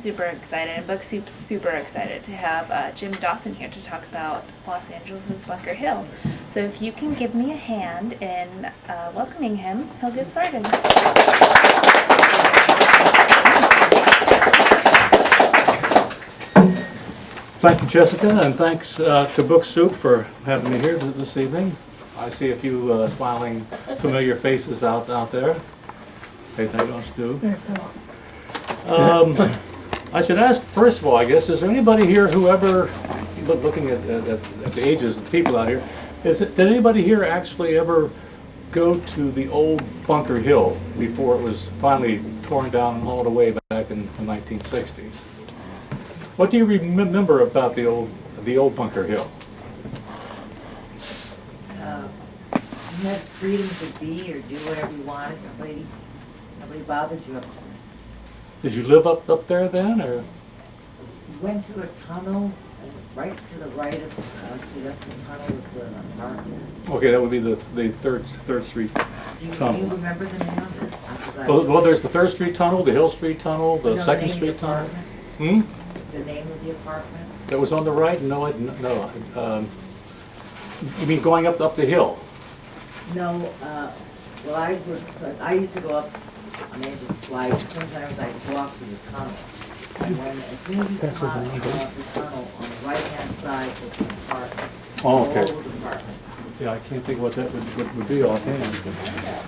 super excited, and Book Soup's super excited to have Jim Dawson here to talk about Los Angeles' Bunker Hill. So if you can give me a hand in welcoming him, he'll get started. Thank you, Jessica, and thanks to Book Soup for having me here this evening. I see a few smiling, familiar faces out there. Hey, how you doing, Stu? I should ask, first of all, I guess, is there anybody here who ever, looking at the ages of the people out here, did anybody here actually ever go to the old Bunker Hill before it was finally torn down and hauled away back in the 1960s? What do you remember about the old Bunker Hill? You had freedom to be or do whatever you wanted. Nobody bothered you up there. Did you live up there then, or? You went through a tunnel, and right to the right of the tunnel was the apartment. Okay, that would be the Third Street Do you Tunnel. remember the name of it? Well, there's the Third Street Tunnel, the Hill Street Tunnel, the No, Second name of Street the Tunnel. apartment? The name of the apartment? That was on the right? No. You mean going up the hill? No, well, I used to go up on edge of flight. Sometimes I'd walk through the tunnel. And when, as soon as you come out of the tunnel, on the right-hand side was the apartment. Oh, okay. The old apartment. Yeah, I can't think what that would be offhand.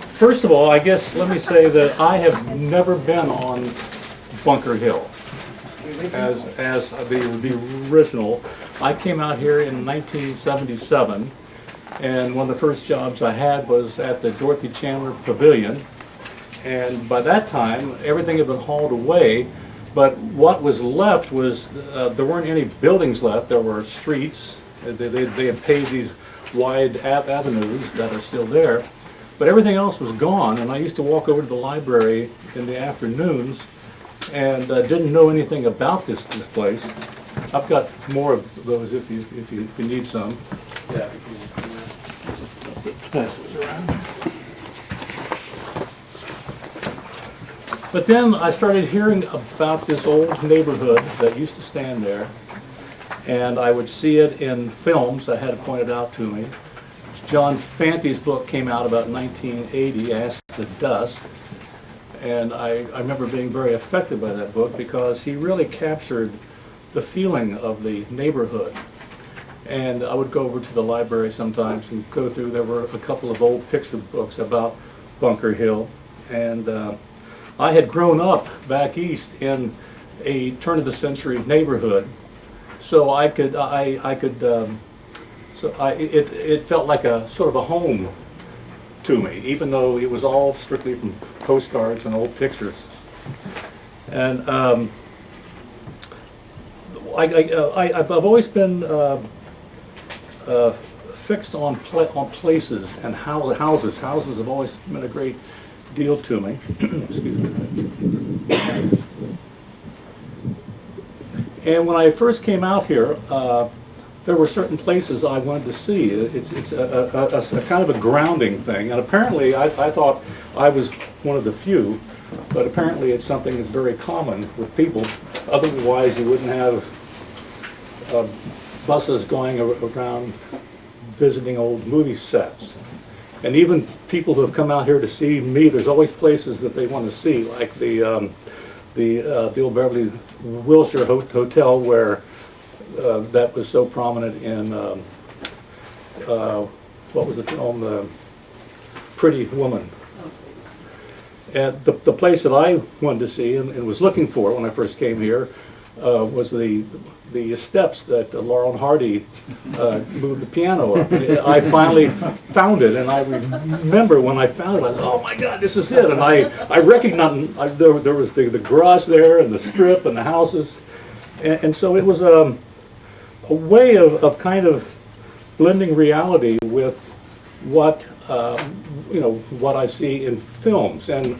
First of all, I guess, let me say that I have never been on Bunker Hill as the original. I came out here in 1977, and one of the first jobs I had was at the Dorothy Chandler Pavilion. And by that time, everything had been hauled away, but what was left was, there weren't any buildings left. There were streets. They had paved these wide avenues that are still there, but everything else was gone. And I used to walk over to the library in the afternoons and didn't know anything about this place. I've got more of those if you need some. Yeah. Pass those around. But then I started hearing about this old neighborhood that used to stand there, and I would see it in films that had it pointed out to me. John Fante's book came out about 1980, Ask the Dusk, and I remember being very affected by that book because he really captured the feeling of the neighborhood. And I would go over to the library sometimes and go through, there were a couple of old picture books about Bunker Hill, and I had grown up back east in a turn-of-the-century neighborhood, so it felt like a sort of a home to me, even though it was all strictly from postcards and old pictures. And I've always been fixed on places and houses. Houses have always been a great deal to me. Excuse me. And when I first came out here, there were certain places I wanted to see. It's a kind of a grounding thing, and apparently I thought I was one of the few, but apparently it's something that's very common with people. Otherwise you wouldn't have buses going around visiting old movie sets. And even people who have come out here to see me, there's always places that they want to see, like the old Beverly Wilshire Hotel, where that was so prominent in what was the film, Pretty Woman. And the place that I wanted to see and was looking for when I first came here was the steps that Laurel and Hardy moved the piano up. And I finally found it, and I remember when I found it, I thought, oh my God, this is it. And I recognized there was the garage there, and the strip, and the houses. And so it was a way of kind of blending reality with what what I see in films. And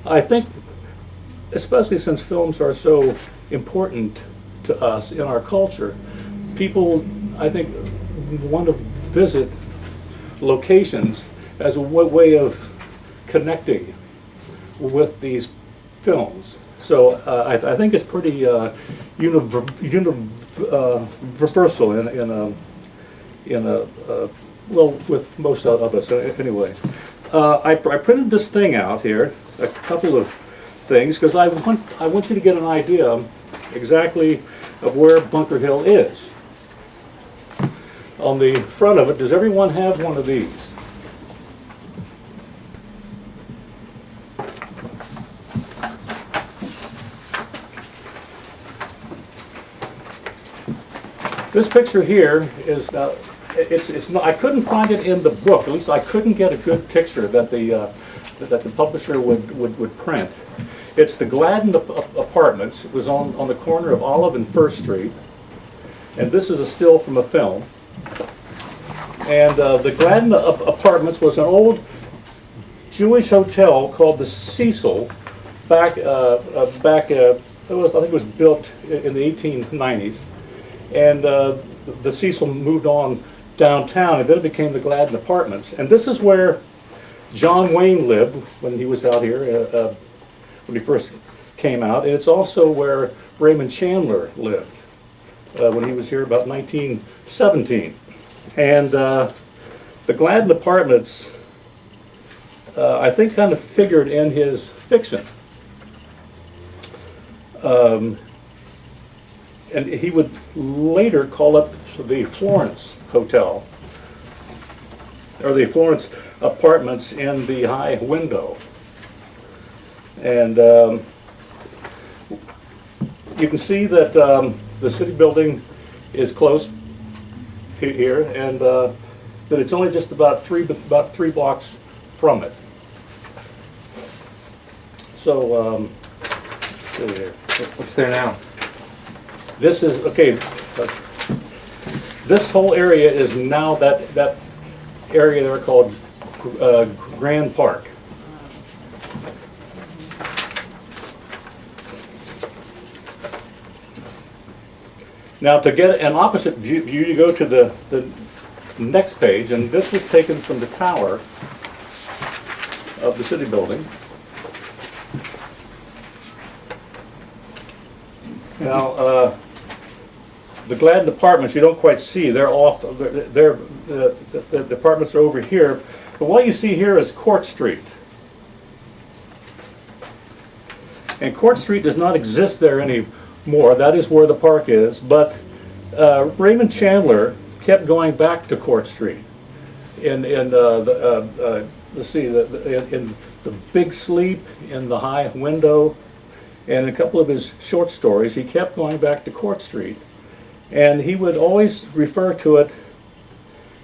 I think, especially since films are so important to us in our culture, people, I think, want to visit locations as a way of connecting with these films. So I think it's pretty universal well, with most of us anyway. I printed this thing out here, a couple of things, because I want you to get an idea exactly of where Bunker Hill is. On the front of it, does everyone have one of these? This picture here is, it's not, I couldn't find it in the book, at least I couldn't get a good picture that the publisher would print. It's the Gladden Apartments. It was on the corner of Olive and First Street. And this is a still from a film. And the Gladden Apartments was an old Jewish hotel called the Cecil I think it was built in the 1890s. And the Cecil moved on downtown, and then it became the Gladden Apartments. And this is where John Wayne lived when he was out here, when he first came out. And it's also where Raymond Chandler lived when he was here about 1917. And the Gladden Apartments, I think, kind of figured in his fiction. And he would later call it the Florence Hotel, or the Florence Apartments in the High Window. And you can see that the city building is close here, and that it's only just about three blocks from it. So, let's see here. What's there now? This is, okay, this whole area is now that area there called Grand Park. Now, to get an opposite view, you go to the next page, and this was taken from the tower of the city building. Now, the Gladden Apartments, you don't quite see. They're off. The apartments are over here. But what you see here is Court Street. And Court Street does not exist there anymore. That is where the park is. But Raymond Chandler kept going back to Court Street. In the Big Sleep, in the High Window, and a couple of his short stories, he kept going back to Court Street. And he would always refer to it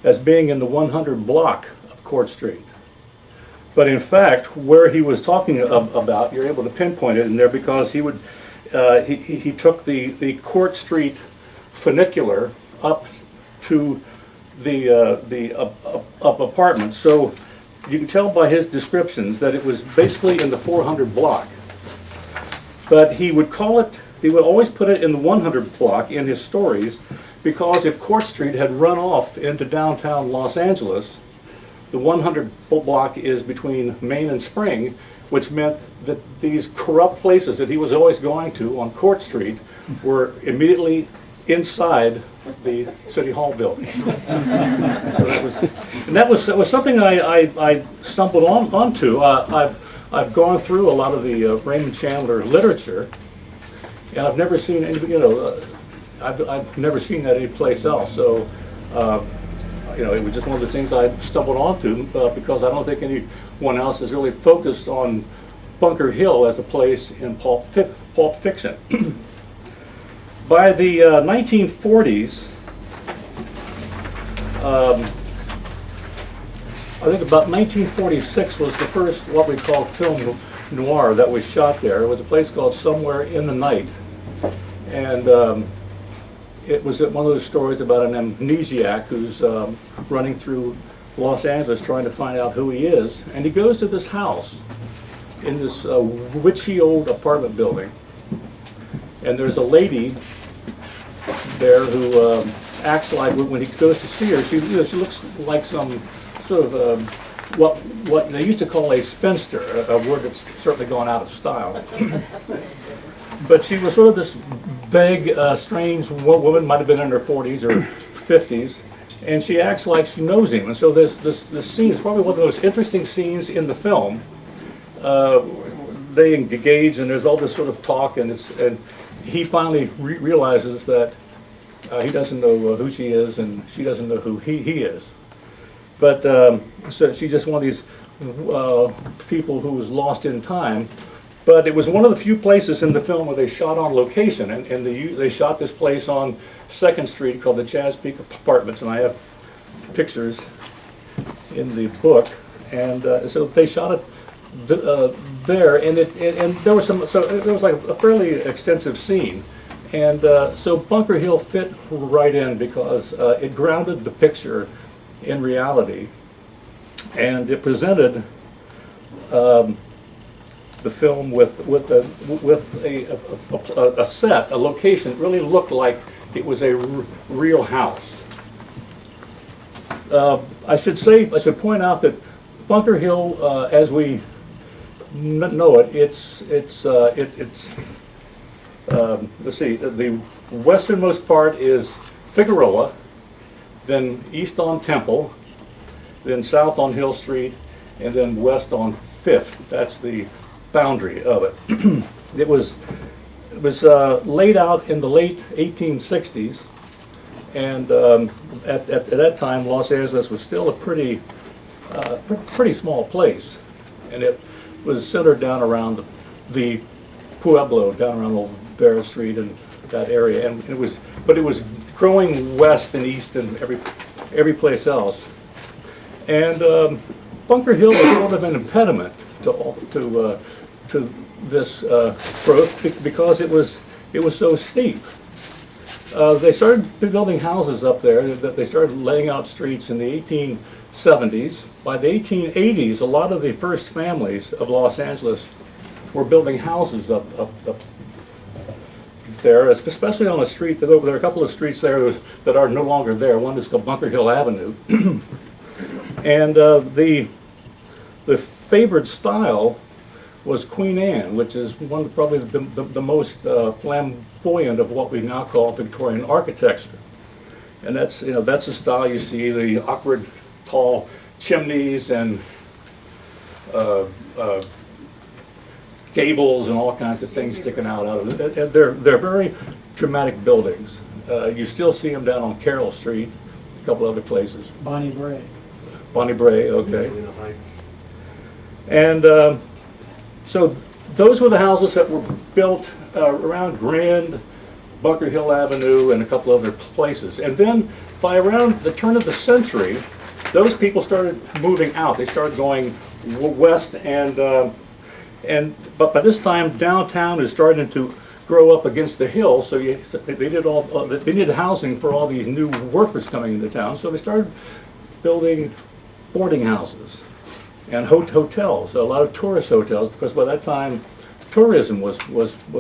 as being in the 100 block of Court Street. But in fact, where he was talking about, you're able to pinpoint it in there, because he would he took the Court Street funicular up to the apartments. So you can tell by his descriptions that it was basically in the 400 block. But he would always put it in the 100 block in his stories, because if Court Street had run off into downtown Los Angeles, the 100 block is between Main and Spring, which meant that these corrupt places that he was always going to on Court Street were immediately inside the City Hall building. So that was something I stumbled onto. I've gone through a lot of the Raymond Chandler literature, and I've never seen any, I've never seen that anyplace else. So, it was just one of the things I stumbled onto because I don't think anyone else has really focused on Bunker Hill as a place in pulp fiction. By the 1940s, I think about 1946 was the first what we call film noir that was shot there. It was a place called Somewhere in the Night. And it was one of those stories about an amnesiac who's running through Los Angeles trying to find out who he is. And he goes to this house in this witchy old apartment building. And there's a lady there who acts like, when he goes to see her, she looks like some sort of what they used to call a spinster, a word that's certainly gone out of style. but she was sort of this vague, strange woman, might have been in her 40s or 50s, and she acts like she knows him. And so this scene is probably one of the most interesting scenes in the film. They engage, and there's all this sort of talk, and he finally realizes that he doesn't know who she is, and she doesn't know who he is. But so she's just one of these people who was lost in time. But it was one of the few places in the film where they shot on location, and they shot this place on 2nd Street called the Chaz Peak Apartments, and I have pictures in the book. And so they shot it there, and there was there was like a fairly extensive scene, and so Bunker Hill fit right in because it grounded the picture in reality, and it presented the film with a set, a location that really looked like it was a real house. I should point out that Bunker Hill, as we know it, it's let's see, the westernmost part is Figueroa, then east on Temple, then south on Hill Street, and then west on 5th. That's the boundary of it. It was laid out in the late 1860s, and at that time, Los Angeles was still a pretty small place, and it was centered down around the Pueblo, down around Old Vera Street and that area, and it was growing west and east and every place else. And Bunker Hill was sort of an impediment to this growth because it was so steep. They started building houses up there. That they started laying out streets in the 1870s. By the 1880s, a lot of the first families of Los Angeles were building houses up there, especially on a street. There are a couple of streets there that are no longer there. One is called Bunker Hill Avenue, and the favored style was Queen Anne, which is one of probably the most flamboyant of what we now call Victorian architecture. And that's the style you see, the awkward tall chimneys and gables and all kinds of things sticking out of it. And they're very dramatic buildings. You still see them down on Carroll Street, a couple other places. Bonnie Bray. Bonnie Bray, okay. And so those were the houses that were built around Grand, Bunker Hill Avenue, and a couple other places. And then by around the turn of the century, those people started moving out. They started going west, but by this time downtown is starting to grow up against the hill. So they needed housing for all these new workers coming into town. So they started building boarding houses and hotels, a lot of tourist hotels, because by that time tourism was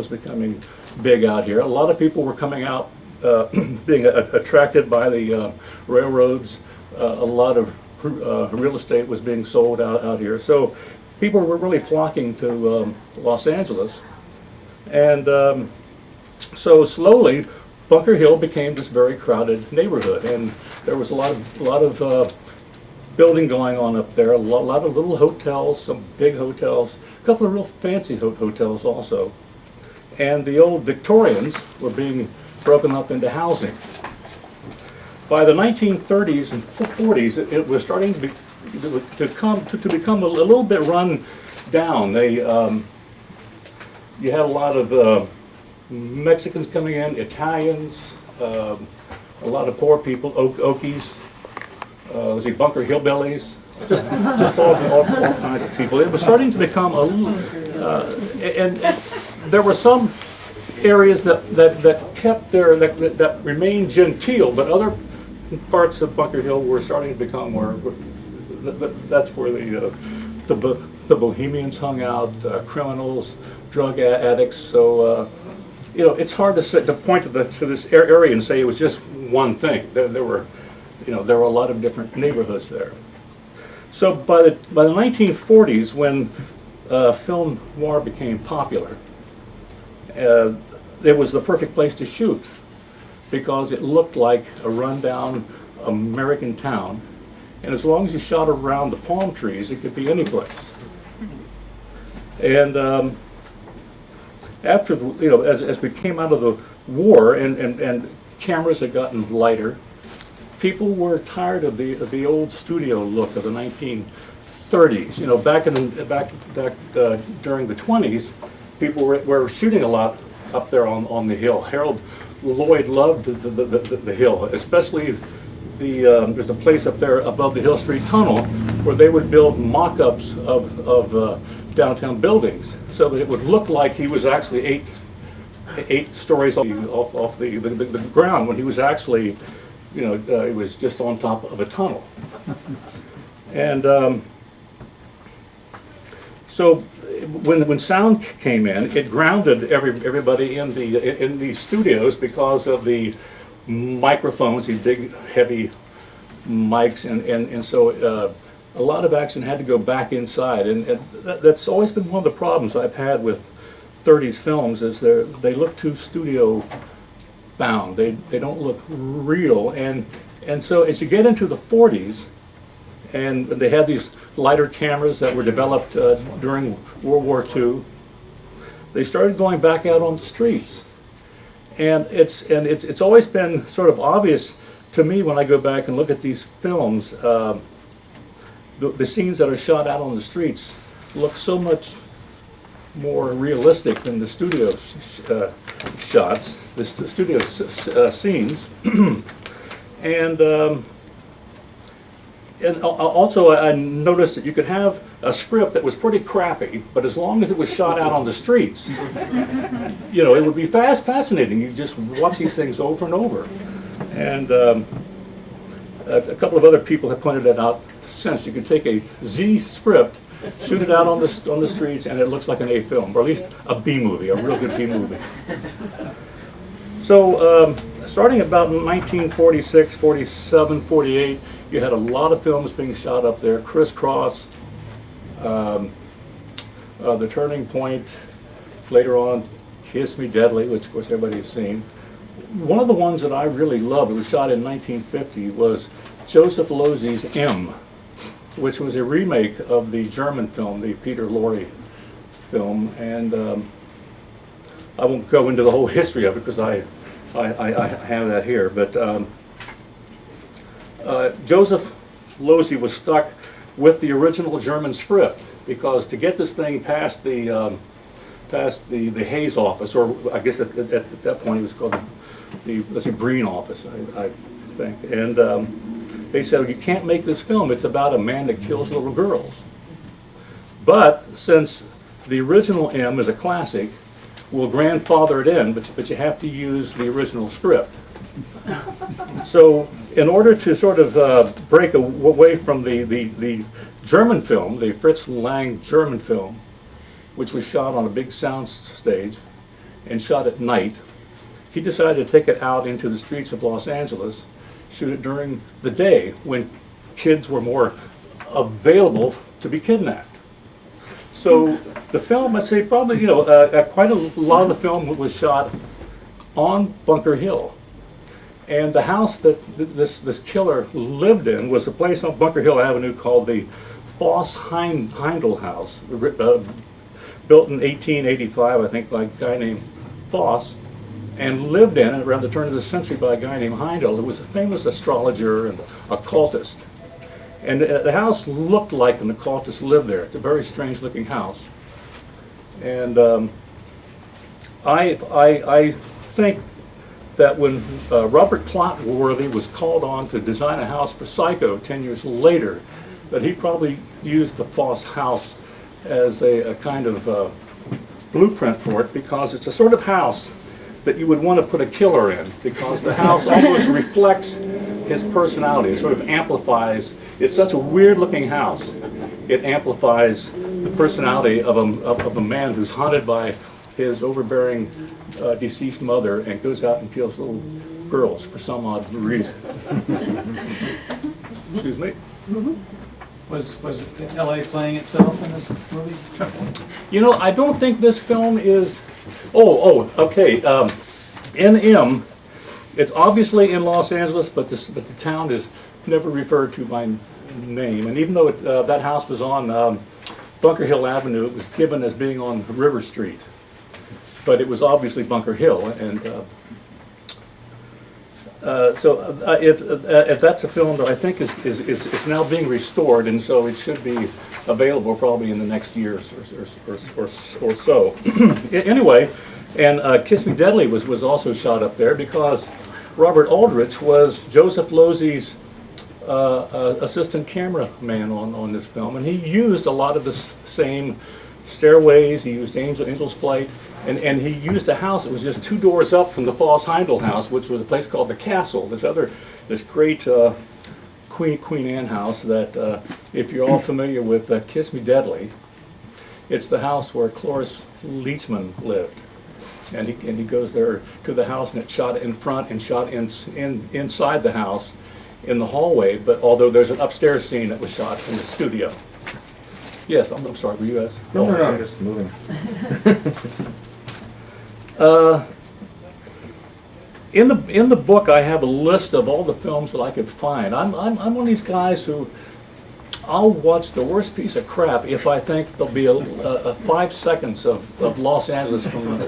becoming big out here. A lot of people were coming out, being attracted by the railroads. A lot of real estate was being sold out here. So people were really flocking to Los Angeles. And so slowly, Bunker Hill became this very crowded neighborhood, and there was a lot of building going on up there, a lot of little hotels, some big hotels, a couple of real fancy hotels also. And the old Victorians were being broken up into housing. By the 1930s and 40s, it was starting to become a little bit run down. You had a lot of Mexicans coming in, Italians, a lot of poor people, Okies, Bunker Hillbillies, just all kinds of people. It was starting to become a little, and there were some areas that kept that remained genteel, but other parts of Bunker Hill were starting to become that's where the bohemians hung out, criminals, drug addicts. So it's hard to point to this area and say it was just one thing. There were a lot of different neighborhoods there. So by the 1940s, when film noir became popular, it was the perfect place to shoot because it looked like a rundown American town. And as long as you shot around the palm trees, it could be any place. And after, as we came out of the war and cameras had gotten lighter, people were tired of the old studio look of the 1930s. Back during the 20s, people were shooting a lot up there on the hill. Harold Lloyd loved the hill, especially there's a place up there above the Hill Street Tunnel where they would build mock-ups of downtown buildings so that it would look like he was actually eight stories off the ground when he was actually, it was just on top of a tunnel. And so when sound came in, it grounded everybody in these studios because of the microphones, these big heavy mics, and so a lot of action had to go back inside, and that's always been one of the problems I've had with 30s films is they look too studio bound. They don't look real, and so as you get into the 40s, and they had these lighter cameras that were developed during World War II, they started going back out on the streets. And it's always been sort of obvious to me when I go back and look at these films, the scenes that are shot out on the streets look so much more realistic than the studio shots, the studio scenes. And also I noticed that you could have a script that was pretty crappy, but as long as it was shot out on the streets, it would be fascinating. You just watch these things over and over. And a couple of other people have pointed that out since. You could take a Z script, shoot it out on the streets, and it looks like an A film, or at least a B movie, a real good B movie. So starting about 1946, 47, 48, you had a lot of films being shot up there. Crisscross, The Turning Point, later on Kiss Me Deadly, which of course everybody has seen. One of the ones that I really loved, it was shot in 1950, was Joseph Losey's M, which was a remake of the German film, the Peter Lorre film. And I won't go into the whole history of it because I have that here. But Joseph Losey was stuck with the original German script because to get this thing past the Hayes office, or I guess at that point it was called the Breen office, I think. And they said, you can't make this film. It's about a man that kills little girls. But since the original M is a classic, we'll grandfather it in, but you have to use the original script. So in order to sort of break away from the German film, the Fritz Lang German film, which was shot on a big sound stage and shot at night, he decided to take it out into the streets of Los Angeles, shoot it during the day when kids were more available to be kidnapped. So the film, I'd say probably, quite a lot of the film was shot on Bunker Hill. And the house that this killer lived in was a place on Bunker Hill Avenue called the Foss Heindel House, built in 1885, I think, by a guy named Foss, and lived in around the turn of the century by a guy named Heindel, who was a famous astrologer and occultist. And the house looked like an occultist lived there. It's a very strange looking house. And I think that when Robert Clotworthy was called on to design a house for Psycho 10 years later, that he probably used the Foss house as a kind of blueprint for it, because it's a sort of house that you would want to put a killer in, because the house almost reflects his personality. It sort of amplifies. It's such a weird looking house. It amplifies the personality of a man who's haunted by his overbearing deceased mother and goes out and kills little girls for some odd reason. Excuse me. Was LA playing itself in this movie? You know, I don't think this film is, okay, NM, it's obviously in Los Angeles, but the town is never referred to by name. And even though that house was on Bunker Hill Avenue, it was given as being on River Street. But it was obviously Bunker Hill, and if that's a film that I think is now being restored, and so it should be available probably in the next year or so. Anyway, and Kiss Me Deadly was also shot up there because Robert Aldrich was Joseph Losey's assistant cameraman on this film, and he used a lot of the same stairways. He used Angel's Flight. And he used a house that was just 2 doors up from the Foss Heindel house, which was a place called the Castle. This great Queen Anne house that, if you're all familiar with Kiss Me Deadly, it's the house where Cloris Leachman lived. And he goes there to the house, and it's shot in front and shot inside the house in the hallway. But although there's an upstairs scene that was shot in the studio. Yes, I'm sorry. Were you asked? No, just moving. In the book, I have a list of all the films that I could find. I'm one of these guys who I'll watch the worst piece of crap if I think there'll be a 5 seconds of Los Angeles from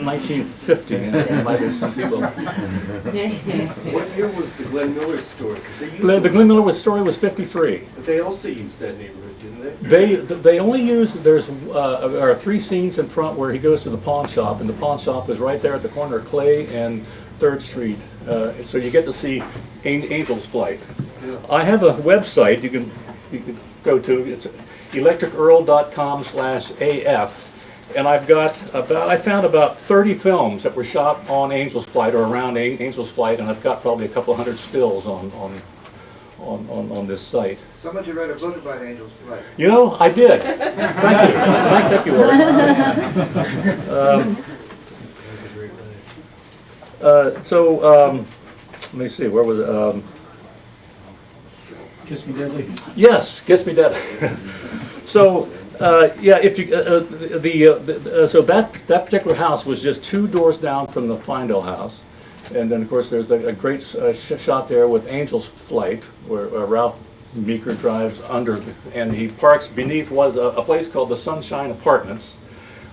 1950. And maybe some people. What year was the Glenn Miller story? 'Cause they used The Glenn Miller story was 53. But they also used that neighborhood, didn't they? They only use, there are 3 scenes in front where he goes to the pawn shop, and the pawn shop is right there at the corner of Clay and 3rd Street. So you get to see Angel's Flight. Yeah. I have a website you can go to. It's electricearl.com/AF. And I found about 30 films that were shot on Angel's Flight or around Angel's Flight, and I've got probably a couple hundred stills on this site. Someone should write a book about Angel's Flight. You know, I did. Thank you. Thank you, Art. Let me see, where was it? Kiss Me Deadly. Yes, Kiss Me Deadly. So, yeah, if you so that particular house was just 2 doors down from the Feindel house, and then of course there's a great shot there with Angel's Flight, where Ralph Meeker drives under, and he parks beneath was a place called the Sunshine Apartments,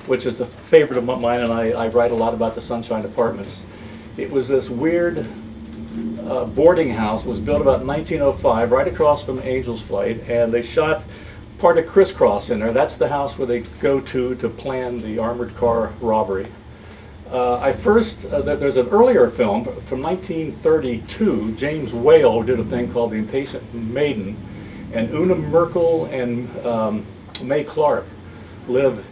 which is a favorite of mine, and I write a lot about the Sunshine Apartments. It was this weird boarding house, was built about 1905, right across from Angel's Flight, and they shot part of Crisscross in there. That's the house where they go to plan the armored car robbery. There's an earlier film from 1932. James Whale did a thing called The Impatient Maiden, and Una Merkel and Mae Clark live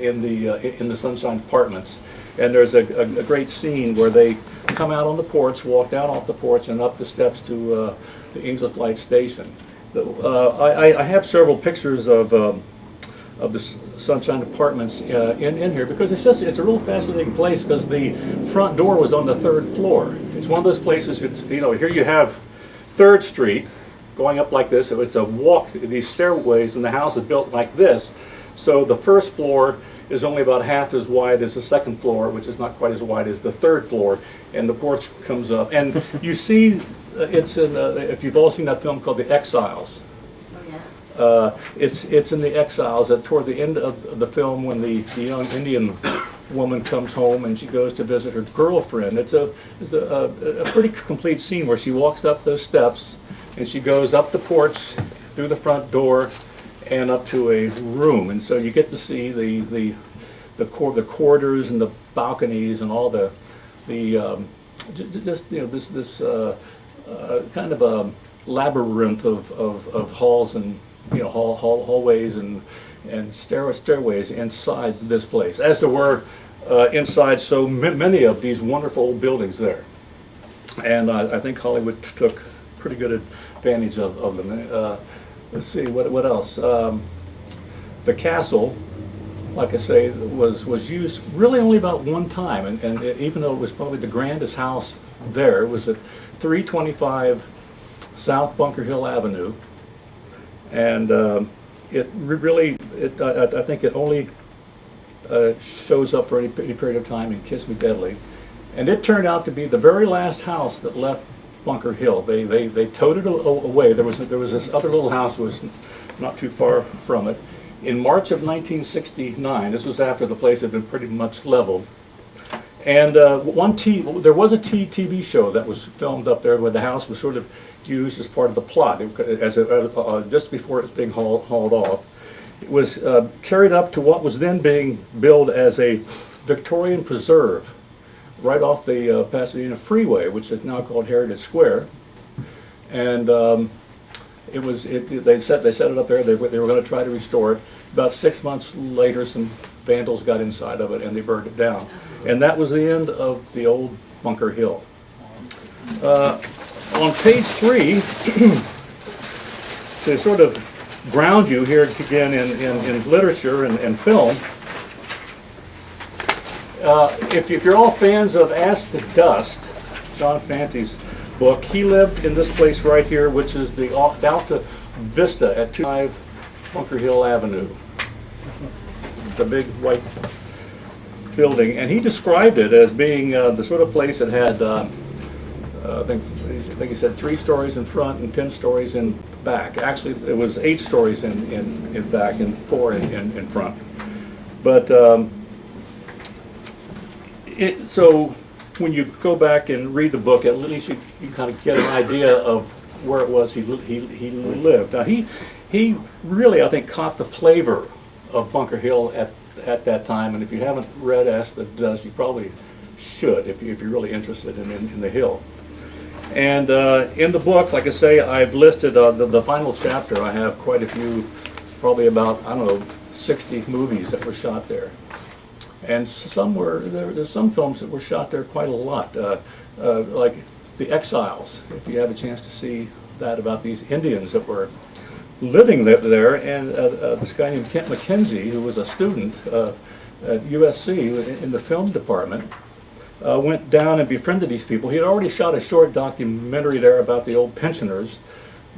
in the Sunshine Apartments. And there's a great scene where they come out on the porch, walk down off the porch, and up the steps to the Angel's Flight station. I have several pictures of the Sunshine Apartments in here because it's a real fascinating place because the front door was on the 3rd floor. It's one of those places. Here you have 3rd Street going up like this. So it's a walk, these stairways, and the house is built like this. So the 1st floor is only about half as wide as the 2nd floor, which is not quite as wide as the 3rd floor, and the porch comes up. And you see, it's in if you've all seen that film called The Exiles. Oh, yeah. It's in The Exiles toward the end of the film when the young Indian woman comes home and she goes to visit her girlfriend. It's a pretty complete scene where she walks up those steps and she goes up the porch through the front door and up to a room, and so you get to see the corridors and the balconies and all this kind of a labyrinth of halls and hallways and stairways inside this place, as there were inside so many of these wonderful old buildings there. And I think Hollywood took pretty good advantage of them. Let's see, what else? The castle, like I say, was used really only about one time, and even though it was probably the grandest house there, it was at 325 South Bunker Hill Avenue, And I think it only shows up for any period of time in Kiss Me Deadly. And it turned out to be the very last house that left Bunker Hill. They towed it away. There was this other little house that was not too far from it. In March of 1969, this was after the place had been pretty much leveled. And there was a TV show that was filmed up there where the house was sort of used as part of the plot, just before it was being hauled off. It was carried up to what was then being billed as a Victorian preserve right off the Pasadena Freeway, which is now called Heritage Square. And they set it up there. They were going to try to restore it. About 6 months later, some vandals got inside of it and they burned it down. And that was the end of the old Bunker Hill. On page 3, to sort of ground you here again in literature and film, if you're all fans of Ask the Dust, John Fante's book, he lived in this place right here, which is the Alta Vista at 225 Bunker Hill Avenue. It's a big white building, and he described it as being the sort of place that had, I think he said 3 stories in front and 10 stories in back. Actually, it was 8 stories in back and 4 in front. But so when you go back and read the book, at least you kind of get an idea of where it was he lived. Now he really, I think, caught the flavor of Bunker Hill at that time, and if you haven't read Ask the Dust, you probably should if you're really interested in the hill. And in the book, like I say, I've listed the final chapter. I have quite a few, probably about, I don't know, 60 movies that were shot there. And there's some films that were shot there quite a lot, like The Exiles, if you have a chance to see that, about these Indians that were living there, and this guy named Kent McKenzie, who was a student at USC in the film department, went down and befriended these people. He had already shot a short documentary there about the old pensioners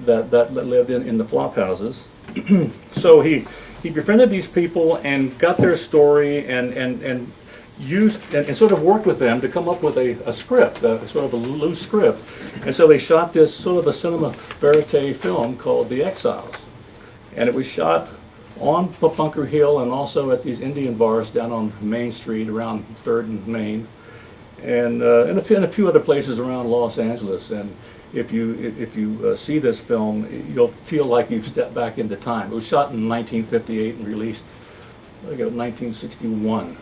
that lived in the flop houses. So he befriended these people and got their story and used and sort of worked with them to come up with a script, sort of a loose script. And so they shot this sort of a cinema verite film called The Exiles. And it was shot on Bunker Hill and also at these Indian bars down on Main Street around 3rd and Main, and a few other places around Los Angeles. And if you see this film, you'll feel like you've stepped back into time. It was shot in 1958 and released, I think, in 1961.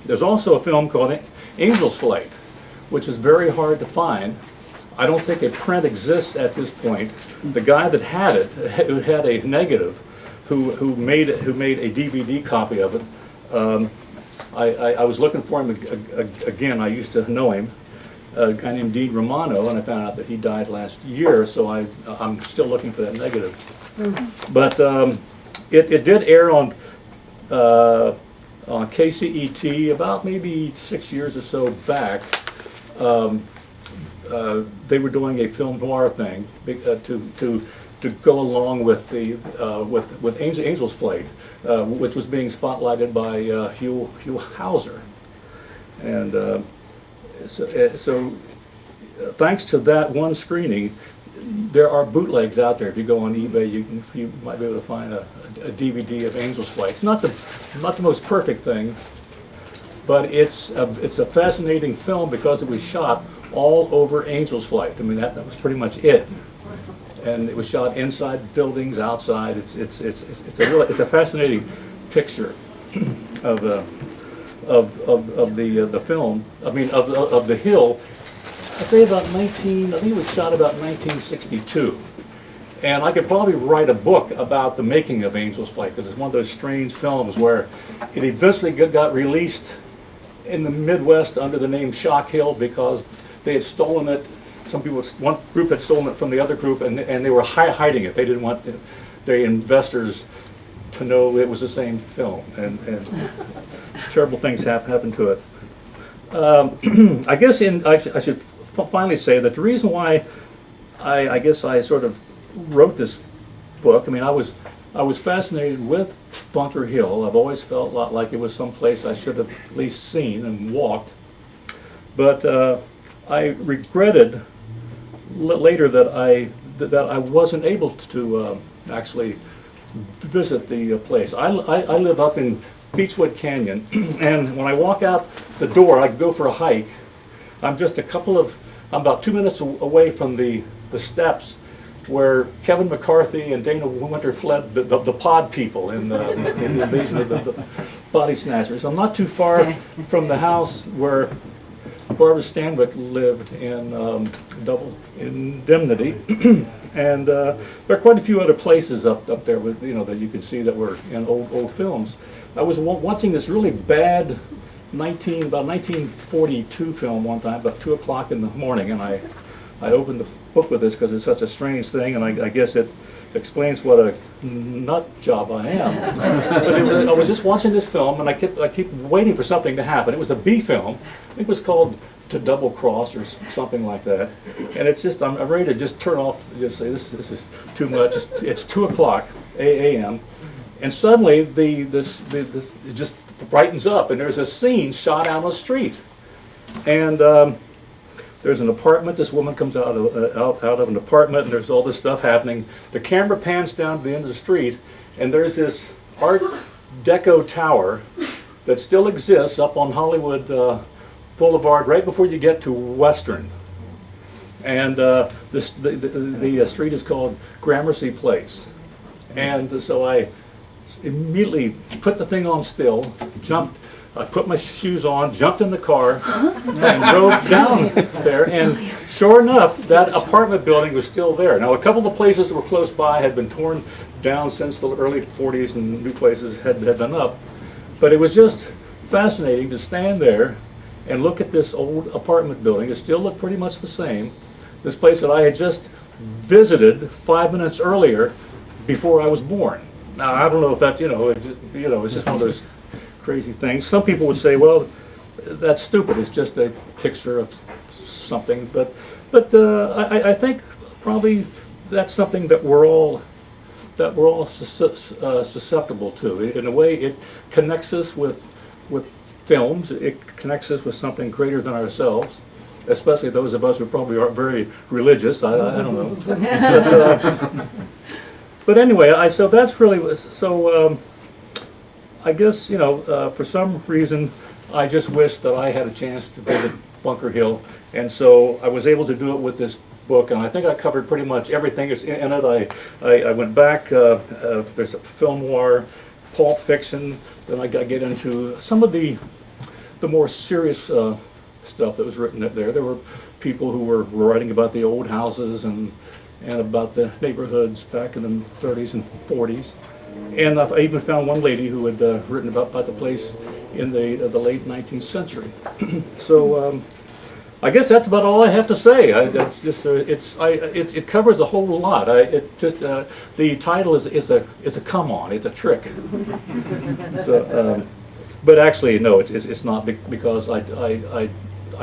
There's also a film called Angel's Flight, which is very hard to find. I don't think a print exists at this point. The guy that had it, who had a negative, who made a DVD copy of it. I was looking for him again. I used to know him, a guy named Dean Romano, and I found out that he died last year. So I'm still looking for that negative. But it did air on KCET about maybe 6 years or so back. They were doing a film noir thing to go along with the with Angel's Flight, which was being spotlighted by Hugh Hauser, and so thanks to that one screening, there are bootlegs out there. If you go on eBay, you might be able to find a DVD of Angel's Flight. It's not the most perfect thing, but it's a fascinating film because it was shot all over Angel's Flight. I mean, that was pretty much it. And it was shot inside buildings, outside. It's a fascinating picture of the film. I mean, of the hill. I'd say I think it was shot about 1962. And I could probably write a book about the making of Angel's Flight, because it's one of those strange films where it eventually got released in the Midwest under the name Shock Hill because they had stolen it. One group had stolen it from the other group, and they were hiding it. They didn't want their investors to know it was the same film, and terrible things happened to it. I guess I should finally say that the reason why I guess I sort of wrote this book. I mean, I was fascinated with Bunker Hill. I've always felt a lot like it was someplace I should have at least seen and walked. But I regretted later that I wasn't able to actually visit the place. I live up in Beechwood Canyon, and when I walk out the door, I go for a hike. I'm about 2 minutes away from the steps where Kevin McCarthy and Dana Winter fled the pod people in the invasion of the body snatchers. I'm not too far from the house where Barbara Stanwyck lived in Double Indemnity, and there are quite a few other places up there with, that you can see that were in old films. I was watching this really bad about 1942 film one time, about 2 o'clock in the morning, and I opened the book with this because it's such a strange thing, and I guess it explains what a nut job I am. But I was just watching this film, and I keep waiting for something to happen. It was a B film. I think it was called To Double Cross or something like that. And it's just, I'm ready to just turn off, just say this is too much. It's 2 o'clock a.m. And suddenly it just brightens up, and there's a scene shot out on the street. And there's an apartment. This woman comes out of an apartment, and there's all this stuff happening. The camera pans down to the end of the street, and there's this Art Deco tower that still exists up on Hollywood Boulevard, right before you get to Western. And the street is called Gramercy Place. And so I immediately put the thing on still, jumped. I put my shoes on, jumped in the car, and drove down there, and sure enough, that apartment building was still there. Now, a couple of the places that were close by had been torn down since the early 40s, and new places had been up. But it was just fascinating to stand there and look at this old apartment building. It still looked pretty much the same. This place that I had just visited 5 minutes earlier before I was born. Now, I don't know if that, it's just one of those crazy things. Some people would say, well, that's stupid. It's just a picture of something. But I think probably that's something that we're all susceptible to. In a way, it connects us with films. It connects us with something greater than ourselves, especially those of us who probably aren't very religious. I don't know. But anyway, so that's really so. I guess, for some reason, I just wish that I had a chance to visit Bunker Hill, and so I was able to do it with this book, and I think I covered pretty much everything that's in it. I went back, there's a film noir, Pulp Fiction, then I get into some of the more serious stuff that was written there. There were people who were writing about the old houses and about the neighborhoods back in the 30s and 40s. And I even found one lady who had written about the place in the late 19th century. So I guess that's about all I have to say. It covers a whole lot. The title is a come on. It's a trick. So, but actually, no, it's not, because I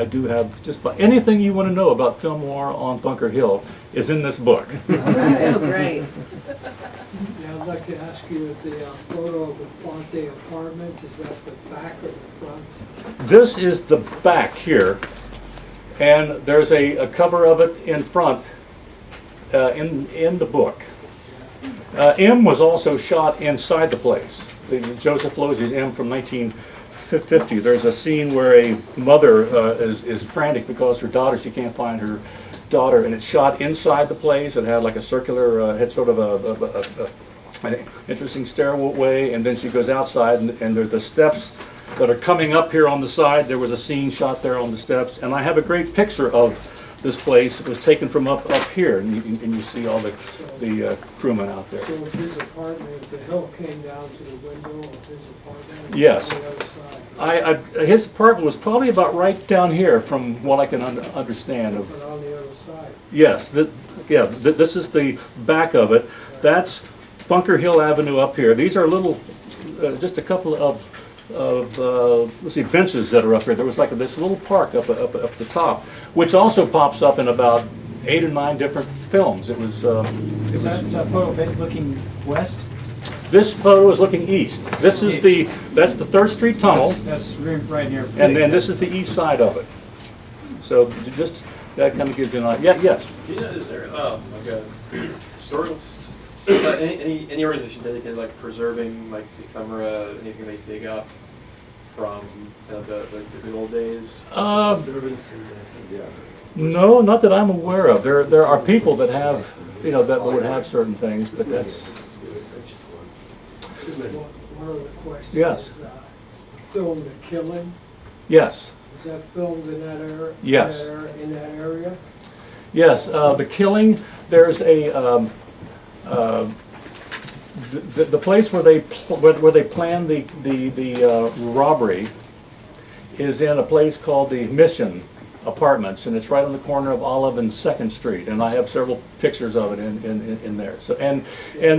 do have just about anything you want to know about film noir on Bunker Hill is in this book. Oh, great. Now, I'd like to ask you if the photo of the Fonte apartment, is that the back or the front? This is the back here, and there's a cover of it in front in the book. M was also shot inside the place. The Joseph Losey's M from 1950. There's a scene where a mother is frantic because her daughter, she can't find her daughter, and it's shot inside the place. It had like a circular, had sort of an interesting stairway, and then she goes outside, and there's the steps that are coming up here on the side. There was a scene shot there on the steps, and I have a great picture of this place. It was taken from up here, and you see all the crewmen out there. So his apartment, the hill came down to the window of his apartment? Yes. On the other side? His apartment was probably about right down here, from what I can understand. But on the other side? Yes, this is the back of it. That's Bunker Hill Avenue up here. These are little, just a couple of let's see, benches that are up here. There was like this little park up the top, which also pops up in about 8 or 9 different films. It was Is that photo looking west? This photo is looking east. This is that's the 3rd Street Tunnel, That's right here. and then this is the east side of it. So just, that kind of gives you an idea. Yeah, yes. Yeah, is there like a historical society, any organization dedicated like preserving like the ephemera, anything they dig up from the good old days? No, not that I'm aware of. There are people that have, that would have certain things, but that's, One of the questions. Yes. is, Film The Killing, yes. was that filmed in that area? Yes. In that area? Yes, The Killing, there's a, the place where they planned the robbery is in a place called the Mission Apartments, and it's right on the corner of Olive and 2nd Street, and I have several pictures of it in there. So, and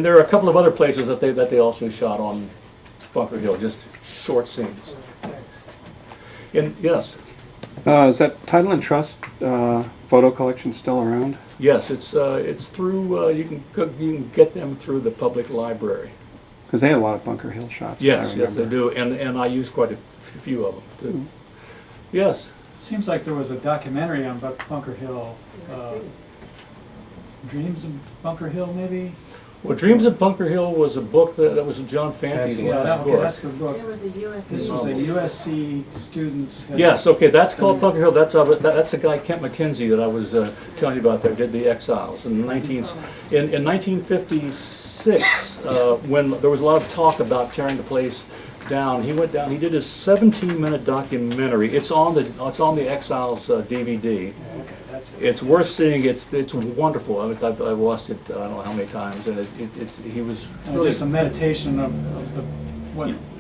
there are a couple of other places that they also shot on Bunker Hill, just short scenes. Yes. Is that Title and Trust photo collection still around? Yes, it's through, you can get them through the public library. Because they had a lot of Bunker Hill shots. Yes, I yes, they remember. do, and I use quite a few of them, too. Yes, Seems like there was a documentary on Bunker Hill, Dreams of Bunker Hill, maybe? well, Dreams of Bunker Hill was a book that was John Fante's Yeah, last okay, book. that's the book. There was a USC. This was a USC students. Yes, okay, that's called Bunker Hill, that's the guy Kent McKenzie that I was telling you about there, did The Exiles in 1956, when there was a lot of talk about tearing the place down. He went down, he did his 17-minute documentary. It's on the Exiles DVD. Okay, that's good. It's worth seeing. It's wonderful. I mean, I've watched it I don't know how many times, and he was really, Just a meditation of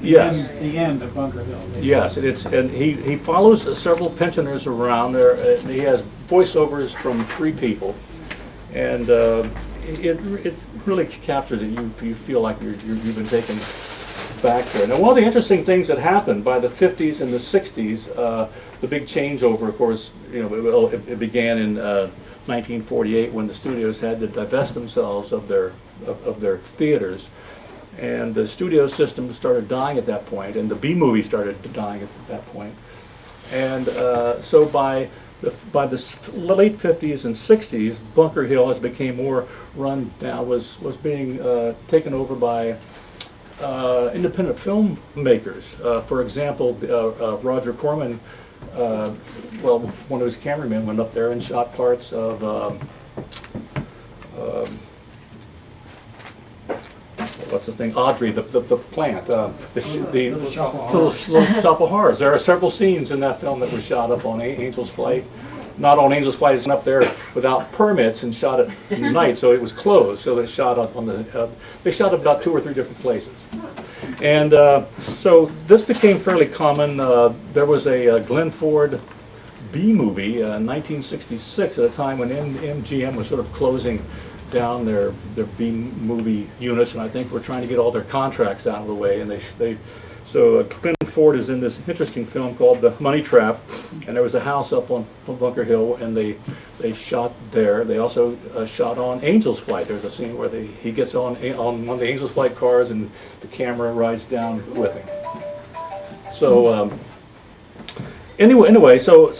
Yes. the end of Bunker Hill. basically. yes. And he follows several pensioners around there. And he has voiceovers from 3 people, and it really captures it. You feel like you've been taken back there. Now, one of the interesting things that happened by the 50s and the 60s, the big changeover, of course, it began in 1948 when the studios had to divest themselves of their theaters, and the studio system started dying at that point, and the B-movie started dying at that point, and so by the late 50s and 60s, Bunker Hill, as it became more run down, was being taken over by independent filmmakers. For example, Roger Corman, one of his cameramen went up there and shot parts of what's the thing? Audrey, the plant, the Little Shop of Horrors. There are several scenes in that film that were shot up on Angel's Flight. Not on Angel's Flight, it's up there without permits and shot it in the night, so it was closed. So they shot up on they shot up about 2 or 3 different places. And so this became fairly common. There was a Glenn Ford B movie in 1966 at a time when MGM was sort of closing down their B movie units, and I think we're trying to get all their contracts out of the way. And so Glenn Ford is in this interesting film called The Money Trap, and there was a house up on Bunker Hill, and they shot there. They also shot on Angel's Flight. There's a scene where he gets on one of the Angel's Flight cars, and the camera rides down with him. So anyway, so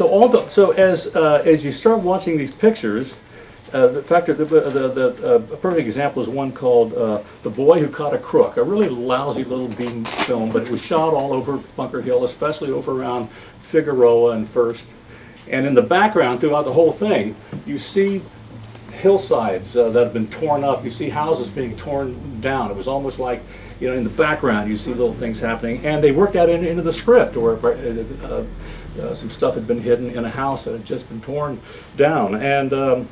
as you start watching these pictures. The fact that a perfect example is one called The Boy Who Caught a Crook, a really lousy little B film, but it was shot all over Bunker Hill, especially over around Figueroa and First. And in the background, throughout the whole thing, you see hillsides that have been torn up. You see houses being torn down. It was almost like, in the background, you see little things happening. And they worked that into the script, or some stuff had been hidden in a house that had just been torn down. And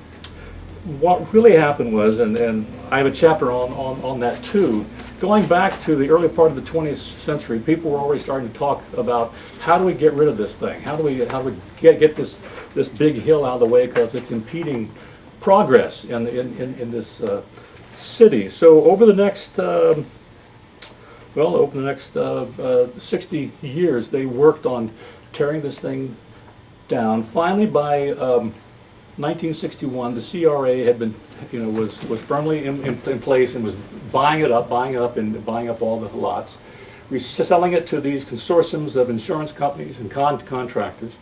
what really happened was, and I have a chapter on that too, going back to the early part of the 20th century, people were already starting to talk about how do we get rid of this thing? How do we get this big hill out of the way, because it's impeding progress in this city. So over the next 60 years, they worked on tearing this thing down. Finally, by 1961, the CRA had been, was firmly in place and was buying it up and buying up all the lots, reselling it to these consortiums of insurance companies and contractors,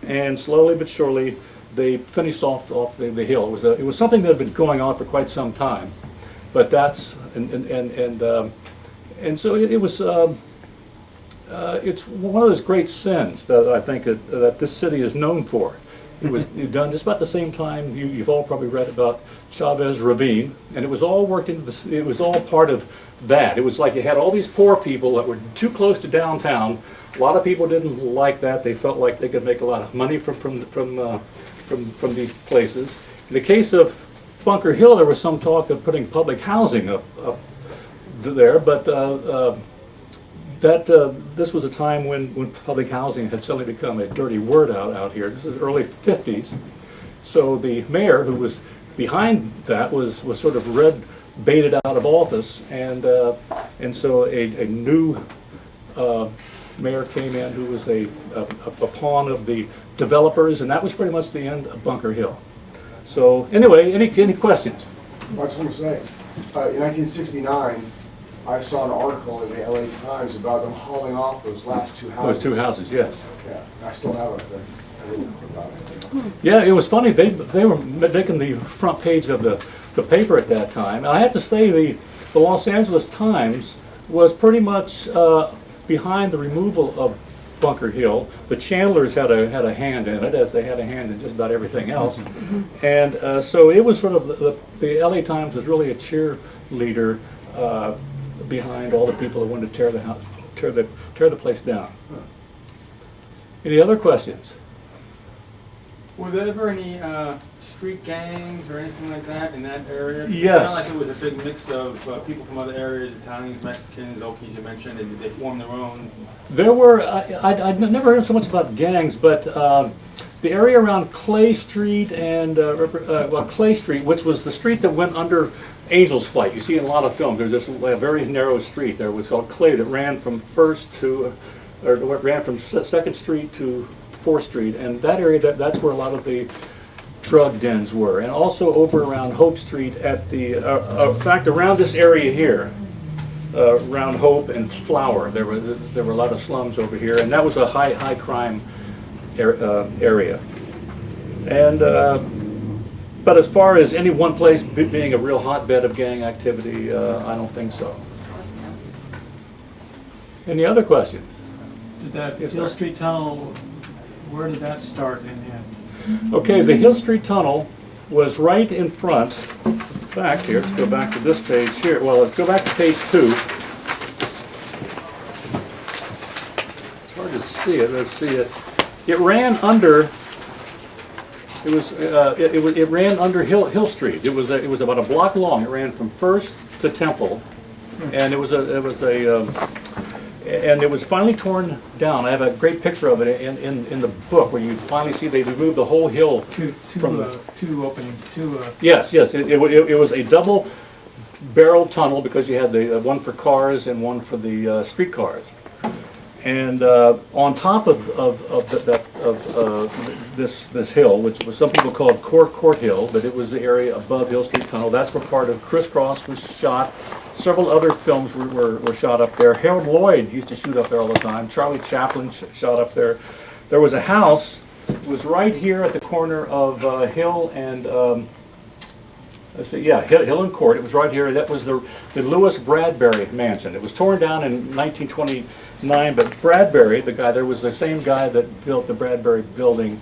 and slowly but surely they finished off the hill. It was something that had been going on for quite some time, but that's and so it was. It's one of those great sins that I think that this city is known for. It was done just about the same time. You've all probably read about Chavez Ravine, and it was all worked into this. It was all part of that. It was like you had all these poor people that were too close to downtown. A lot of people didn't like that. They felt like they could make a lot of money from these places. In the case of Bunker Hill, there was some talk of putting public housing up there, but this was a time when public housing had suddenly become a dirty word out here. This is early 50s. So the mayor, who was behind that, was sort of baited out of office, and so a new mayor came in who was a pawn of the developers, and that was pretty much the end of Bunker Hill. So anyway, any questions? I just want to say, in 1969, I saw an article in the LA Times about them hauling off those last two houses. Those two houses, yes. Yeah, I still have it. I didn't know about it. Yeah, it was funny. They were making the front page of the paper at that time. And I have to say the Los Angeles Times was pretty much behind the removal of Bunker Hill. The Chandlers had a hand in it, as they had a hand in just about everything else. And so it was sort of the LA Times was really a cheerleader behind all the people who wanted to tear the place down. Any other questions? Were there ever any street gangs or anything like that in that area? Yes. It sounded like it was a big mix of people from other areas, Italians, Mexicans, Okies you mentioned, and they formed their own. There were, I'd never heard so much about gangs, but the area around Clay Street and, Clay Street, which was the street that went under Angel's Flight. You see in a lot of films, there's just a very narrow street there. It was called Clay that ran from ran from 2nd Street to 4th Street, and that area, that's where a lot of the drug dens were. And also over around Hope Street at the, in fact, around this area here, around Hope and Flower, there were a lot of slums over here, and that was a high crime area. And but as far as any one place being a real hotbed of gang activity, I don't think so. Any other questions? Did that Yes, Hill sir. Street Tunnel, where did that start in the end? Okay, the Hill Street Tunnel was right in front. In fact, here, let's go back to this page here. Well, let's go back to page 2. It's hard to see it. Let's see it. It ran under. It ran under Hill Street. It was about a block long. It ran from First to Temple, and it was finally torn down. I have a great picture of it in the book where you finally see they removed the whole hill from the. Two openings, Yes. It was a double barrel tunnel because you had the one for cars and one for the street cars. And on top of this hill, which was some people called Court Hill, but it was the area above Hill Street Tunnel. That's where part of Crisscross was shot. Several other films were shot up there. Harold Lloyd used to shoot up there all the time. Charlie Chaplin shot up there. There was a house. It was right here at the corner of Hill and Hill and Court. It was right here. That was the Lewis Bradbury mansion. It was torn down in 1929, but Bradbury, the guy, there was the same guy that built the Bradbury building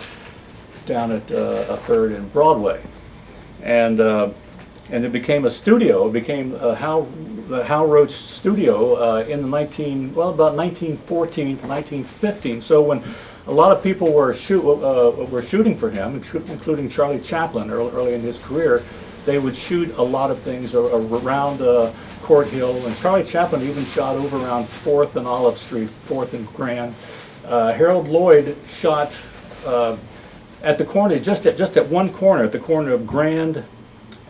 down at 3rd and Broadway, and it became a studio. It became the Hal Roach Studio in the about 1914 to 1915. So when a lot of people were shooting for him, including Charlie Chaplin early in his career, they would shoot a lot of things around Court Hill, and Charlie Chaplin even shot over around 4th and Olive Street, 4th and Grand. Harold Lloyd shot at the corner, just at one corner, at the corner of Grand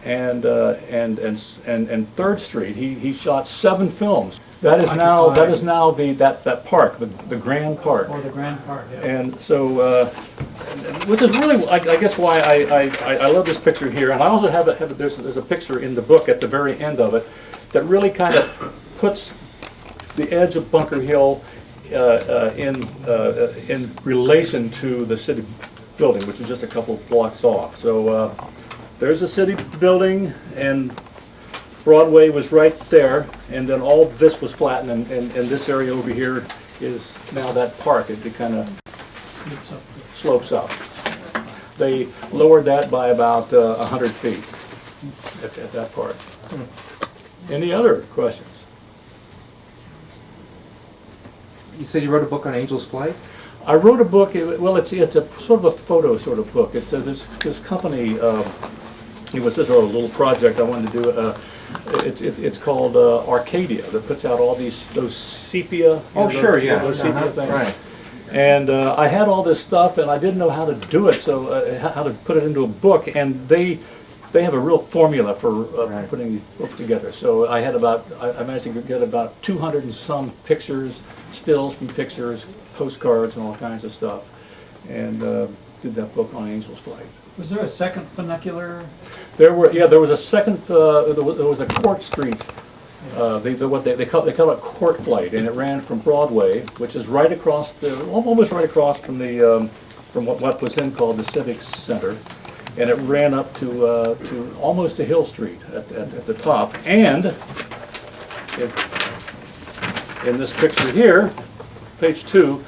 and 3rd Street. He shot 7 films. That is now that park, the Grand Park. Or the Grand Park, yeah. And so, which is really, I guess, why I love this picture here. And I also have there's a picture in the book at the very end of it that really kind of puts the edge of Bunker Hill in relation to the city building, which is just a couple blocks off. So there's the city building, and Broadway was right there, and then all this was flattened, and this area over here is now that park. It kind of slopes up. They lowered that by about 100 feet at that part. Any other questions? You said you wrote a book on Angel's Flight? I wrote a book. Well, it's a sort of a photo sort of book. It's this company. It was just a little project I wanted to do. It's called Arcadia, that puts out all those sepia. Oh, sure, yeah. Those sepia things. Right. And I had all this stuff, and I didn't know how to do it, so how to put it into a book. And they have a real formula for putting these books together. So I managed to get about 200 and some pictures, stills from pictures, postcards, and all kinds of stuff, and did that book on Angel's Flight. Was there a second funicular? There was a second. There was a Court Street. They call it Court Flight, and it ran from Broadway, which is right across almost right across from what was then called the Civic Center, and it ran up to almost to Hill Street at the top. And in this picture here, page 2.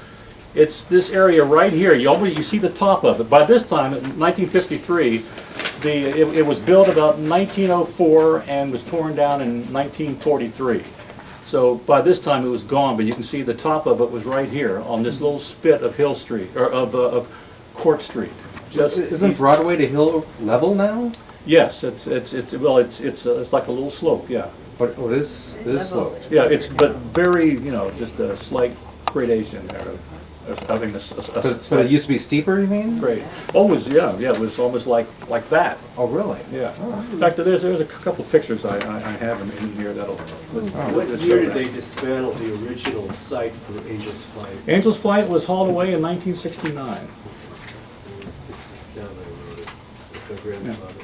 It's this area right here. You see the top of it. By this time, in 1953, it was built about 1904 and was torn down in 1943. So by this time it was gone, but you can see the top of it was right here on this little spit of Hill Street, or of Court Street. Isn't Broadway to Hill level now? Yes, it's like a little slope, yeah. But it is slope. Yeah, but very, just a slight gradation there. But it used to be steeper, you mean? Great. Always, yeah, it was almost like that. Oh, really? Yeah. In fact, there's a couple of pictures I have in here that'll. What year did they dismantle the original site for Angel's Flight? Angel's Flight was hauled away in 1969. 67, I wrote it with my grandfather.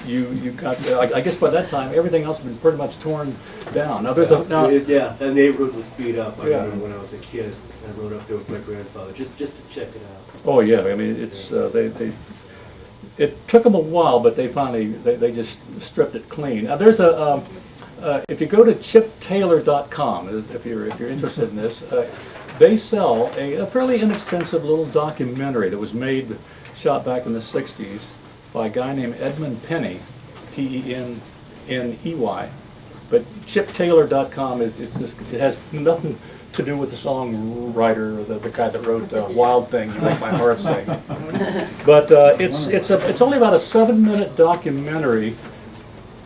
You got. I guess by that time everything else had been pretty much torn down. Now there's that neighborhood was beat up. I remember when I was a kid. I rode up there with my grandfather just to check it out. Oh yeah, I mean it's it took them a while, but they finally just stripped it clean. Now there's if you go to chiptaylor.com, if you're interested in this, they sell a fairly inexpensive little documentary that was shot back in the 60s by a guy named Edmund Penney, P-E-N-N-E-Y. But chiptaylor.com it has nothing to do with the songwriter, the guy that wrote "Wild Thing," You Make My Heart Sing. But it's only about a 7-minute documentary,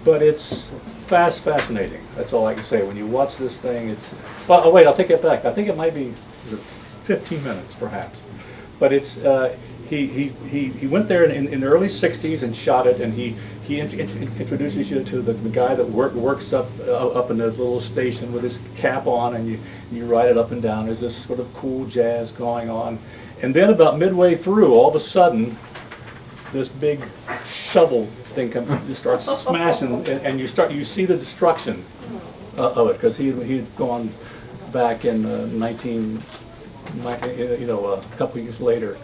but it's fascinating. That's all I can say. When you watch this thing, oh wait, I'll take it back. I think it might be 15 minutes perhaps, but it's. He went there in the early 60s and shot it, and he introduces you to the guy that works up in the little station with his cap on, and you ride it up and down. There's this sort of cool jazz going on, and then about midway through, all of a sudden, this big shovel thing just starts smashing, and you see the destruction of it, because he'd gone back in a couple of years later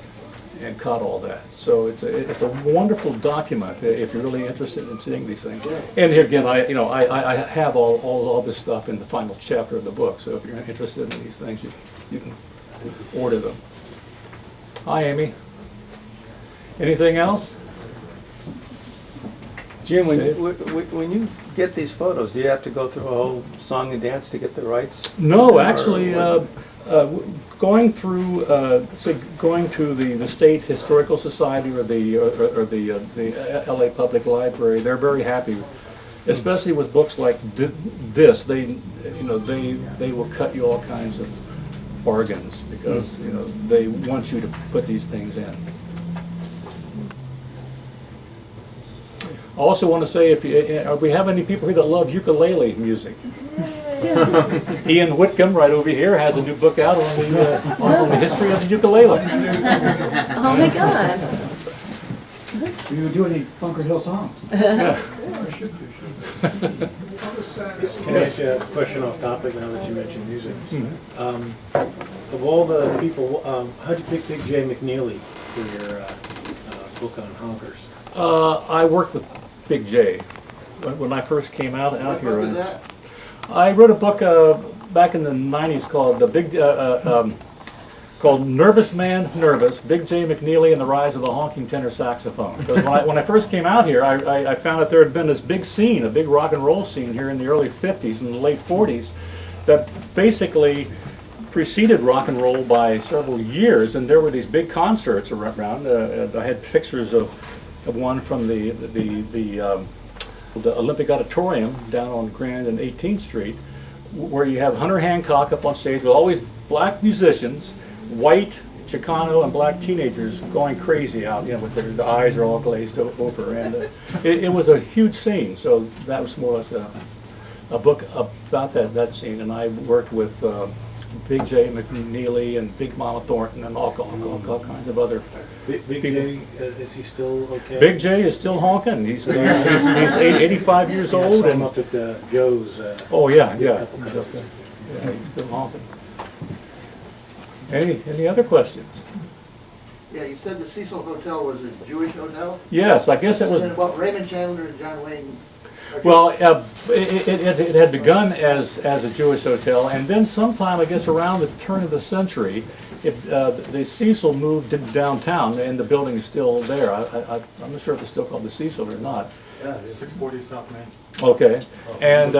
and caught all that. So it's a wonderful document if you're really interested in seeing these things. And here again, I have all this stuff in the final chapter of the book. So if you're interested in these things, you can order them. Hi, Amy. Anything else? Jim, when you get these photos, do you have to go through a whole song and dance to get the rights? No, actually. Going through, going to the State Historical Society or the LA Public Library, they're very happy, especially with books like this. They will cut you all kinds of bargains because they want you to put these things in. I also want to say, if we have any people here that love ukulele music. Ian Whitcomb, right over here, has a new book out on the history of the ukulele. Oh my God. Do you do any Bunker Hill songs? Can I ask you a question off topic now that you mentioned music? Of all the people, how'd you pick Big J McNeely for your book on honkers? I worked with Big J when I first came out here. What was that? I wrote a book back in the '90s called called Nervous Man Nervous, Big J McNeely and the Rise of the Honking Tenor Saxophone. Because when I first came out here, I found that there had been this big scene, a big rock and roll scene here in the early '50s and the late '40s that basically preceded rock and roll by several years, and there were these big concerts around. I had pictures of one from the Olympic Auditorium down on Grand and 18th Street, where you have Hunter Hancock up on stage with always black musicians, white Chicano and black teenagers going crazy out, with their eyes are all glazed over, and it was a huge scene. So that was more or less a book about that scene, and I worked with Big J McNeely and Big Mama Thornton and all kinds of other Big J, is he still okay? Big J is still honking. He's 85 years old. I saw him up at Joe's. Oh yeah. He's still honking. Any other questions? Yeah, you said the Cecil Hotel was a Jewish hotel? Yes, I guess it was. And what Raymond Chandler and John Wayne. Well, it had begun as a Jewish hotel, and then sometime, I guess, around the turn of the century, the Cecil moved downtown, and the building is still there. I'm not sure if it's still called the Cecil or not. Yeah, 640 South Main. Okay, and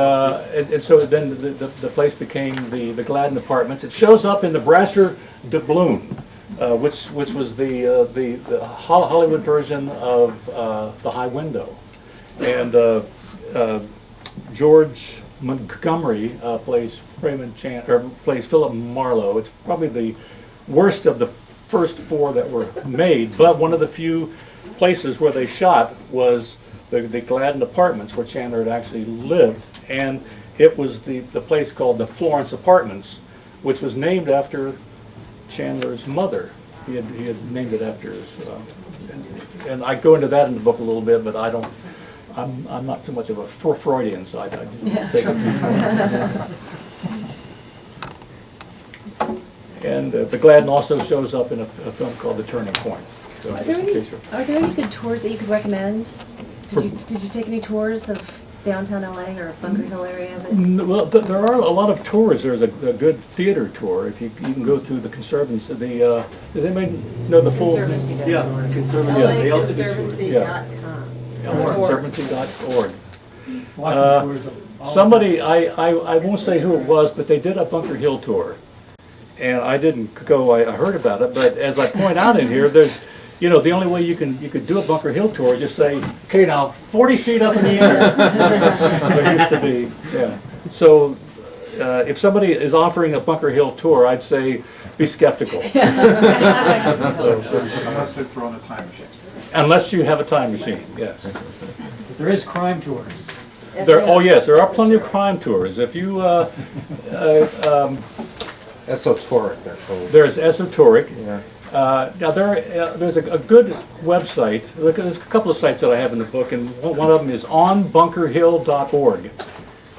so then the place became the Gladden Apartments. It shows up in the Brasher Doubloon, which was the Hollywood version of the High Window, and George Montgomery plays plays Philip Marlowe. It's probably the worst of the first four that were made, but one of the few places where they shot was the Gladden Apartments, where Chandler had actually lived, and it was the place called the Florence Apartments, which was named after Chandler's mother. He had named it after his, and I go into that in the book a little bit, but I'm not so much of a Freudian, so I didn't take it too far. And the Gladden also shows up in a film called The Turning Point. So Are there any good tours that you could recommend? Did you take any tours of downtown LA or Bunker Hill area? Well, there are a lot of tours. There's a good theater tour. If you can go through the Conservancy. Does anybody know the full? Conservancy does Yeah, tours. Conservancy. LA They also do tours. Conservancy.org. Somebody, I won't say who it was, but they did a Bunker Hill tour. And I didn't go, I heard about it, but as I point out in here, there's, the only way you could do a Bunker Hill tour is just say, okay, now 40 feet up in the air. There used to be, yeah. So if somebody is offering a Bunker Hill tour, I'd say be skeptical. Unless they throw in a time machine. Unless you have a time machine, yes. But there is crime tours. Yes, there are plenty of crime tours. If you, Esoteric, they're called. there's Esoteric. Yeah. Now there's a good website. There's a couple of sites that I have in the book, and one of them is onbunkerhill.org,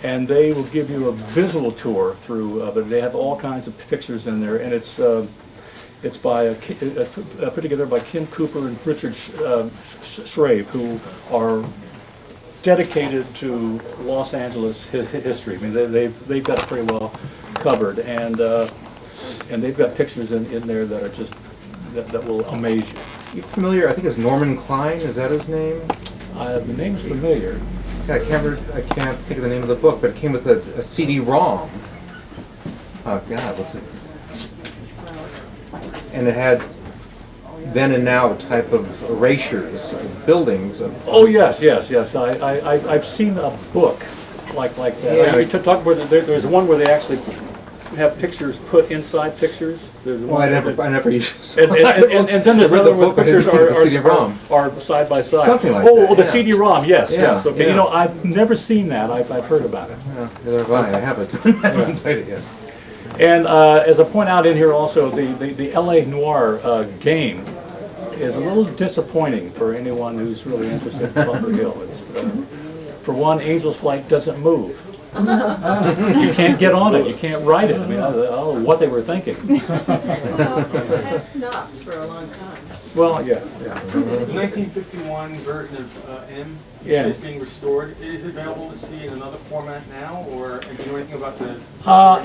and they will give you a visual tour through. But they have all kinds of pictures in there, and it's by put together by Kim Cooper and Richard Schrave, who are dedicated to Los Angeles history. I mean, they've got it pretty well covered, and they've got pictures in there that are just that will amaze you. You familiar? I think it's Norman Klein. Is that his name? The name's familiar. Yeah, I can't think of the name of the book, but it came with a CD-ROM. Oh God, what's it? And it had then and now type of erasures of buildings. Oh yes. I've seen a book like that. Yeah. You talk where there's one where they actually have pictures put inside pictures. There's Well, I never usually saw and then there's another one, pictures the CD-ROM. are side by side. Something like oh, that, the yeah. CD-ROM, yes, Yeah, yes. Okay, yeah. you know, I've never seen that. I've heard about it. Yeah, neither have I haven't. I haven't played it yet. And as I point out in here also, the LA Noir game is a little disappointing for anyone who's really interested in Bunker Hill. It's, for one, Angel's Flight doesn't move. You can't get on it. You can't ride it. I mean, I don't know what they were thinking. It has stopped for a long time. Well, yeah. The 1951 version of M Yeah. is being restored. Is it available to see in another format now, or do you know anything about the?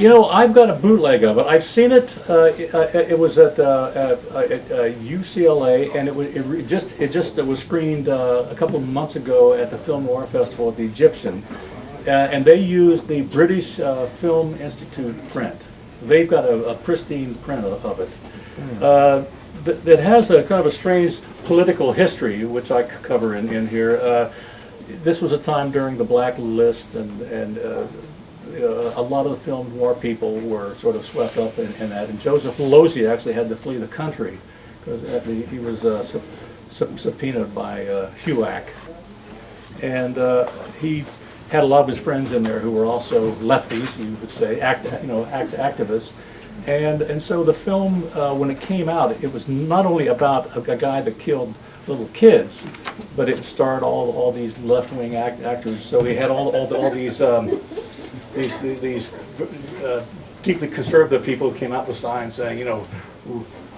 You know, I've got a bootleg of it. I've seen it. It was at UCLA, and it was screened a couple of months ago at the Film Noir Festival at the Egyptian, and they used the British Film Institute print. They've got a pristine print of it. That has a kind of a strange political history, which I cover in here. This was a time during the blacklist, and a lot of the film noir people were sort of swept up in that. And Joseph Losey actually had to flee the country because he was subpoenaed by HUAC, and he had a lot of his friends in there who were also lefties, you would say, activists. And so the film, when it came out, it was not only about a guy that killed little kids, but it starred all these left-wing actors. So he had all these deeply conservative people who came out with signs saying, you know,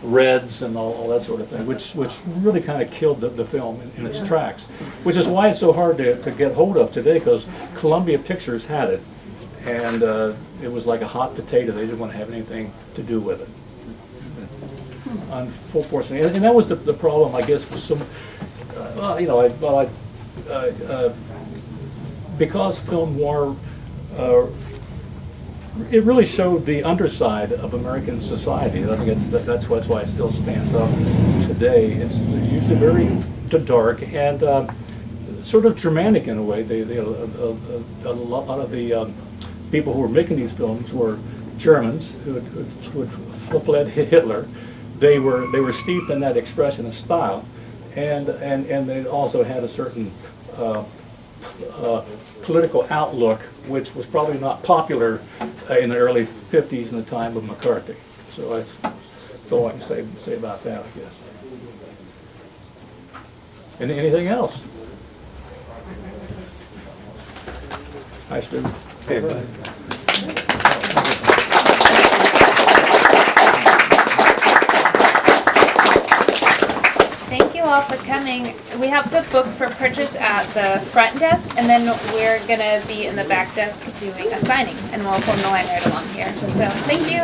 Reds and all that sort of thing, which really kind of killed the film in its tracks. Which is why it's so hard to get hold of today, because Columbia Pictures had it. And it was like a hot potato. They didn't want to have anything to do with it. Unfortunately, and that was the problem, I guess, with some, because film noir, it really showed the underside of American society. I think that's why it still stands up today. It's usually very dark and sort of Germanic in a way. A lot of the people who were making these films were Germans who had fled Hitler. They were steeped in that expressionist style, and they also had a certain political outlook, which was probably not popular in the early 50s in the time of McCarthy. So that's all I can say about that, I guess. Anything else? Hi, Stu. Hey, bud. Thank you all for coming. We have the book for purchase at the front desk, and then we're going to be in the back desk doing a signing, and we'll form the line right along here. So, thank you.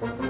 Thank you.